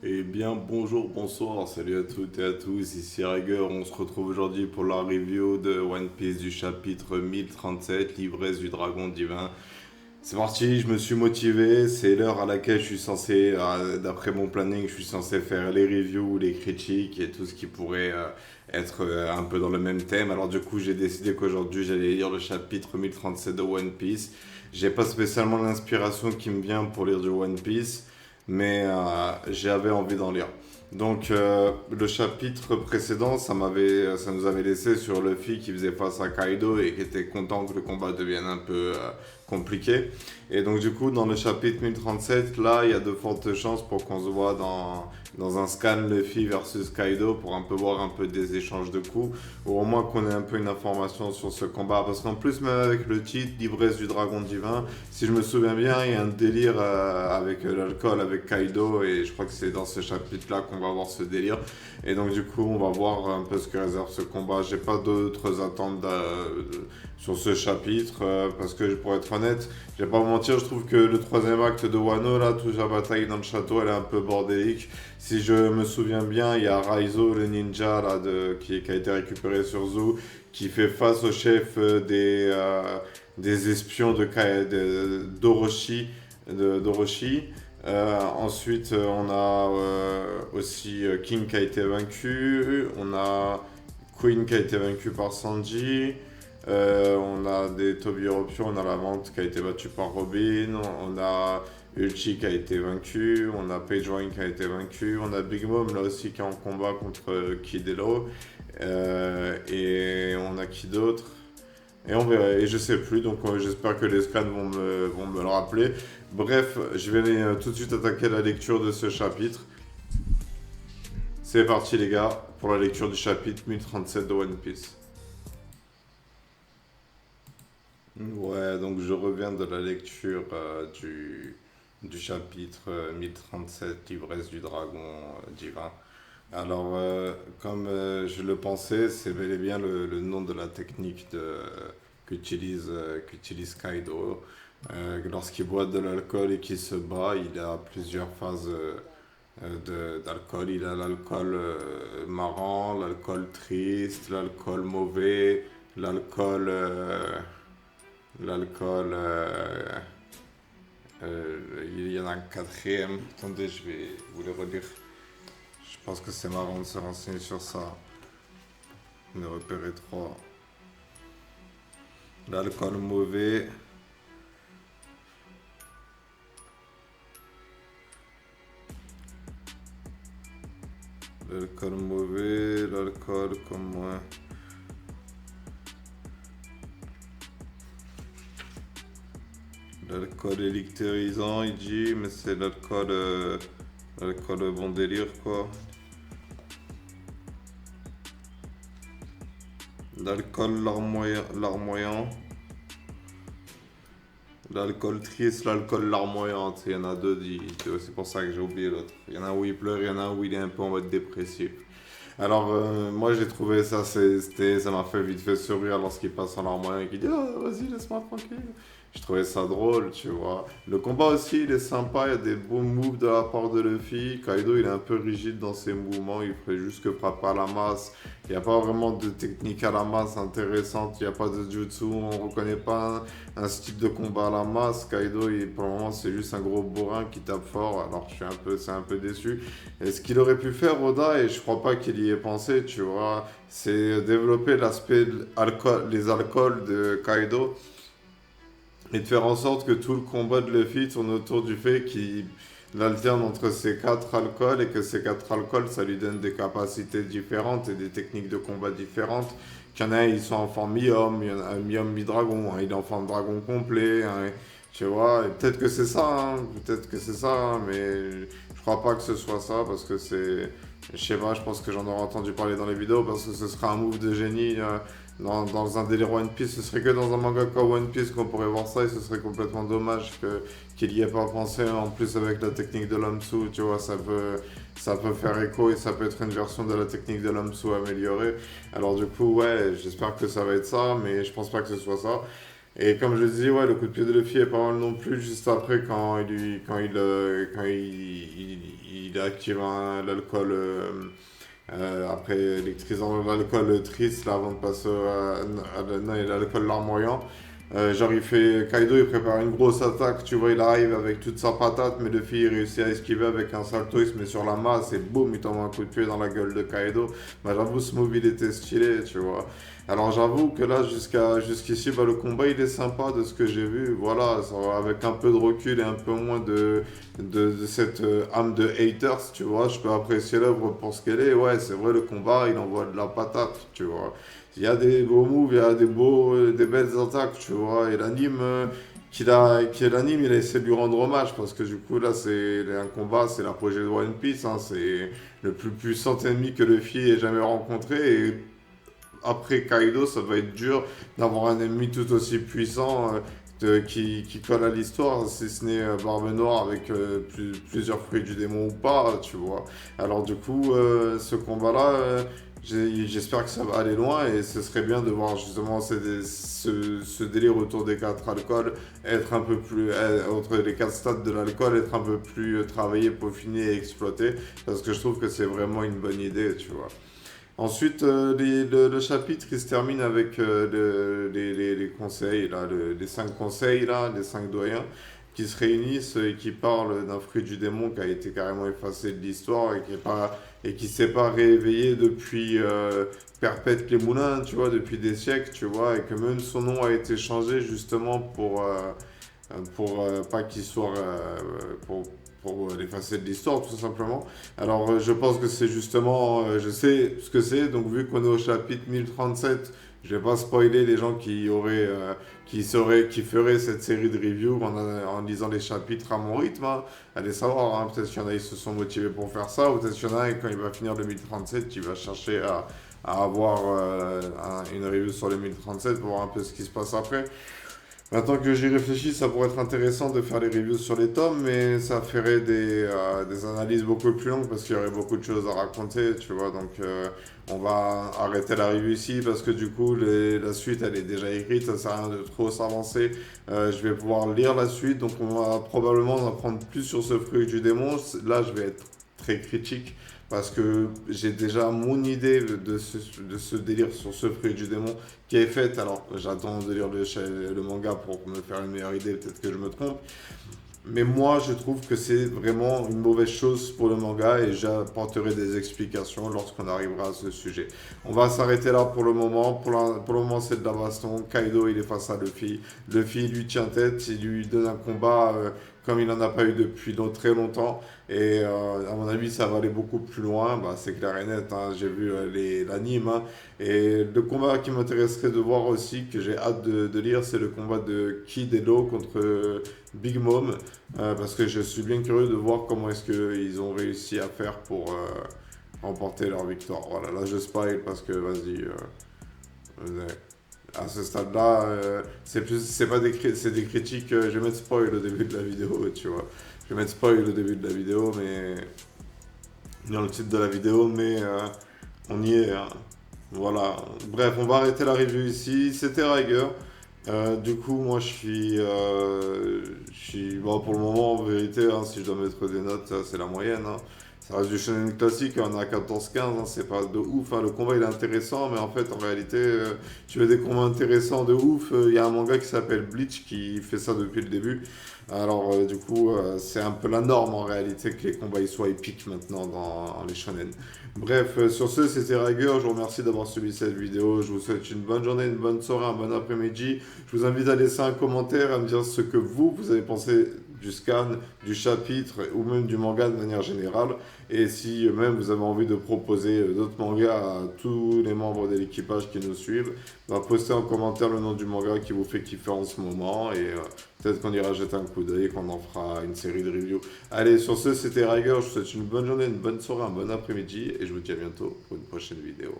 Eh bien, bonjour, bonsoir, salut à toutes et à tous, ici Rager. On se retrouve aujourd'hui pour la review de One Piece du chapitre 1037, l'ivresse du dragon divin. C'est parti, je me suis motivé, c'est l'heure à laquelle je suis censé, d'après mon planning, je suis censé faire les reviews, les critiques et tout ce qui pourrait être un peu dans le même thème. Alors du coup, j'ai décidé qu'aujourd'hui, j'allais lire le chapitre 1037 de One Piece. J'ai pas spécialement l'inspiration qui me vient pour lire du One Piece, mais j'avais envie d'en lire. Donc le chapitre précédent, ça nous avait laissé sur Luffy qui faisait face à Kaido et qui était content que le combat devienne un peu compliqué. Et donc du coup, dans le chapitre 1037, là, il y a de fortes chances pour qu'on se voit dans un scan Luffy versus Kaido pour un peu voir un peu des échanges de coups, ou au moins qu'on ait un peu une information sur ce combat. Parce qu'en plus, même avec le titre, l'ivresse du dragon divin, si je me souviens bien, il y a un délire avec l'alcool, avec Kaido, et je crois que c'est dans ce chapitre-là qu'on va voir ce délire. Et donc du coup, on va voir un peu ce que réserve ce combat. J'ai pas d'autres attentes sur ce chapitre, parce que pour être honnête, je vais pas vous mentir, je trouve que le troisième acte de Wano, là, toute la bataille dans le château, elle est un peu bordélique. Si je me souviens bien, il y a Raizo, le ninja, là, qui a été récupéré sur Zou, qui fait face au chef des espions d'Orochi. Ensuite, on a aussi King qui a été vaincu. On a Queen qui a été vaincu par Sanji. On a des Tobiropion, on a la Menthe qui a été battue par Robin. On a Ulchi qui a été vaincu. On a Page One qui a été vaincu. On a Big Mom là aussi qui est en combat contre Kid Elo. Et on a qui d'autre? Et on verra, et je sais plus, donc j'espère que les scans vont me le rappeler. Bref, je vais aller tout de suite attaquer la lecture de ce chapitre. C'est parti les gars, pour la lecture du chapitre 1037 de One Piece. Ouais, donc je reviens de la lecture du chapitre 1037, l'ivresse du dragon divin. Alors, comme je le pensais, c'est bel et bien le nom de la technique qu'utilise Kaido. Lorsqu'il boit de l'alcool et qu'il se bat, il a plusieurs phases d'alcool. Il a l'alcool marrant, l'alcool triste, l'alcool mauvais, l'alcool... l'alcool... il y en a un quatrième. Attendez, je vais vous le redire. Je pense que c'est marrant de se renseigner sur ça. On a repéré trois. L'alcool mauvais. L'alcool mauvais, l'alcool comme moi. L'alcool élictérisant, il dit, mais c'est l'alcool bon délire quoi. L'alcool larmoyant. L'alcool triste, l'alcool larmoyant. Il y en a deux, c'est pour ça que j'ai oublié l'autre. Il y en a un où il pleure, il y en a un où il est un peu en mode dépressif. Alors, moi j'ai trouvé ça, ça m'a fait vite fait sourire lorsqu'il passe en larmoyant et qu'il dit oh, vas-y, laisse-moi tranquille. Je trouvais ça drôle, tu vois. Le combat aussi, il est sympa, il y a des beaux moves de la part de Luffy. Kaido, il est un peu rigide dans ses mouvements, il ferait juste que frapper à la masse. Il n'y a pas vraiment de technique à la masse intéressante, il n'y a pas de jutsu, on ne reconnaît pas un style de combat à la masse. Kaido, pour le moment, c'est juste un gros bourrin qui tape fort, alors c'est un peu déçu. Et ce qu'il aurait pu faire, Oda, et je crois pas qu'il y ait pensé, tu vois, c'est développer l'aspect les alcools de Kaido et de faire en sorte que tout le combat de Luffy tourne autour du fait qu'il alterne entre ces quatre alcools et que ces quatre alcools, ça lui donne des capacités différentes et des techniques de combat différentes. Qu'il y en a, ils sont en forme mi-homme, il y en a un mi-homme, mi-dragon, il est en forme dragon complet, tu vois, et peut-être que c'est ça, peut-être que c'est ça, mais je crois pas que ce soit ça parce que c'est, je sais pas, je pense que j'en aurais entendu parler dans les vidéos parce que ce serait un move de génie dans un délire One Piece. Ce serait que dans un manga comme One Piece qu'on pourrait voir ça et ce serait complètement dommage qu'il y ait pas pensé. En plus avec la technique de l'Amsu, tu vois, ça peut faire écho et ça peut être une version de la technique de l'Amsu améliorée. Alors du coup, ouais, j'espère que ça va être ça, mais je pense pas que ce soit ça. Et comme je dis, ouais, le coup de pied de Luffy est pas mal non plus, juste après il active l'alcool, après électrisant l'alcool triste, là, avant de passer non, il a l'alcool larmoyant. Genre, Kaido, il prépare une grosse attaque, tu vois, il arrive avec toute sa patate, mais Luffy, il réussit à esquiver avec un salto, il se met sur la masse, et boum, il tombe un coup de pied dans la gueule de Kaido. Bah, j'avoue, ce move, il était stylé, tu vois. Alors, j'avoue que là, jusqu'ici, bah, le combat, il est sympa de ce que j'ai vu, voilà, avec un peu de recul et un peu moins de cette âme de haters, tu vois, je peux apprécier l'œuvre pour ce qu'elle est, ouais, c'est vrai, le combat, il envoie de la patate, tu vois. Il y a des beaux moves, il y a des belles attaques, tu vois. Et l'anime, l'anime, il a essayé de lui rendre hommage parce que du coup, là, c'est un combat, c'est l'apogée de One Piece, hein, c'est le plus puissant ennemi que Luffy ait jamais rencontré. Et après Kaido, ça va être dur d'avoir un ennemi tout aussi puissant qui colle à l'histoire, si ce n'est Barbe Noire avec plusieurs fruits du démon ou pas, tu vois. Alors du coup, ce combat-là, j'espère que ça va aller loin et ce serait bien de voir justement ce délire autour des quatre alcools être un peu plus, entre les quatre stades de l'alcool, être un peu plus travaillé, peaufiné et exploité, parce que je trouve que c'est vraiment une bonne idée, tu vois. Ensuite, le chapitre, il se termine avec les conseils, là, les cinq conseils, là, les cinq doyens, qui se réunissent et qui parlent d'un fruit du démon qui a été carrément effacé de l'histoire et qui s'est pas réveillé depuis Perpète les Moulins, tu vois, depuis des siècles, tu vois, et que même son nom a été changé justement pour pas qu'il soit pour l'effacer de l'histoire tout simplement. Alors je pense que c'est justement, je sais ce que c'est, donc vu qu'on est au chapitre 1037, je vais pas spoiler les gens qui feraient cette série de reviews en lisant les chapitres à mon rythme, hein. Allez savoir, hein, peut-être qu'il y en a qui se sont motivés pour faire ça, ou peut-être qu'il y en a quand il va finir le 1037, qui va chercher à avoir une review sur le 1037 pour voir un peu ce qui se passe après. Maintenant que j'y réfléchis, ça pourrait être intéressant de faire les reviews sur les tomes, mais ça ferait des analyses beaucoup plus longues parce qu'il y aurait beaucoup de choses à raconter, tu vois. Donc, on va arrêter la review ici parce que du coup, la suite, elle est déjà écrite, ça sert à rien de trop s'avancer. Je vais pouvoir lire la suite, donc on va probablement en apprendre plus sur ce fruit du démon. Là, je vais être très critique parce que j'ai déjà mon idée de ce délire sur ce fruit du démon qui est faite. Alors, j'attends de lire le manga pour me faire une meilleure idée, peut-être que je me trompe. Mais moi, je trouve que c'est vraiment une mauvaise chose pour le manga et j'apporterai des explications lorsqu'on arrivera à ce sujet. On va s'arrêter là pour le moment. Pour le moment, c'est de la baston. Kaido, il est face à Luffy. Luffy lui tient tête, il lui donne un combat comme il n'en a pas eu depuis très longtemps. Et à mon avis, ça va aller beaucoup plus loin. Bah, c'est clair et net, hein. J'ai vu l'anime, hein. Et le combat qui m'intéresserait de voir aussi, que j'ai hâte de lire, c'est le combat de Kid et Law contre Big Mom. Parce que je suis bien curieux de voir comment est-ce qu'ils ont réussi à faire pour remporter leur victoire. Voilà, là je spoil parce que vas-y, à ce stade-là, c'est pas c'est des critiques. Je vais mettre spoil au début de la vidéo, tu vois. Je vais mettre spoil au début de la vidéo, mais dans le titre de la vidéo, mais on y est, hein. Voilà. Bref, on va arrêter la review ici. C'était Riger. Du coup, moi, bon, pour le moment, en vérité, hein, si je dois mettre des notes, c'est la moyenne, hein. Ça reste du shonen classique, on est à 14-15, hein, c'est pas de ouf, hein. Le combat il est intéressant, mais en fait, en réalité, tu veux des combats intéressants de ouf, il y a un manga qui s'appelle Bleach qui fait ça depuis le début. Alors, du coup, c'est un peu la norme en réalité que les combats ils soient épiques maintenant dans les shonen. Bref, sur ce, c'était Rager. Je vous remercie d'avoir suivi cette vidéo. Je vous souhaite une bonne journée, une bonne soirée, un bon après-midi. Je vous invite à laisser un commentaire, à me dire ce que vous avez pensé du scan, du chapitre ou même du manga de manière générale. Et si même vous avez envie de proposer d'autres mangas à tous les membres de l'équipage qui nous suivent, bah, postez en commentaire le nom du manga qui vous fait kiffer en ce moment. Et peut-être qu'on ira jeter un coup d'œil et qu'on en fera une série de reviews. Allez, sur ce, c'était Riger. Je vous souhaite une bonne journée, une bonne soirée, un bon après-midi. Et je vous dis à bientôt pour une prochaine vidéo.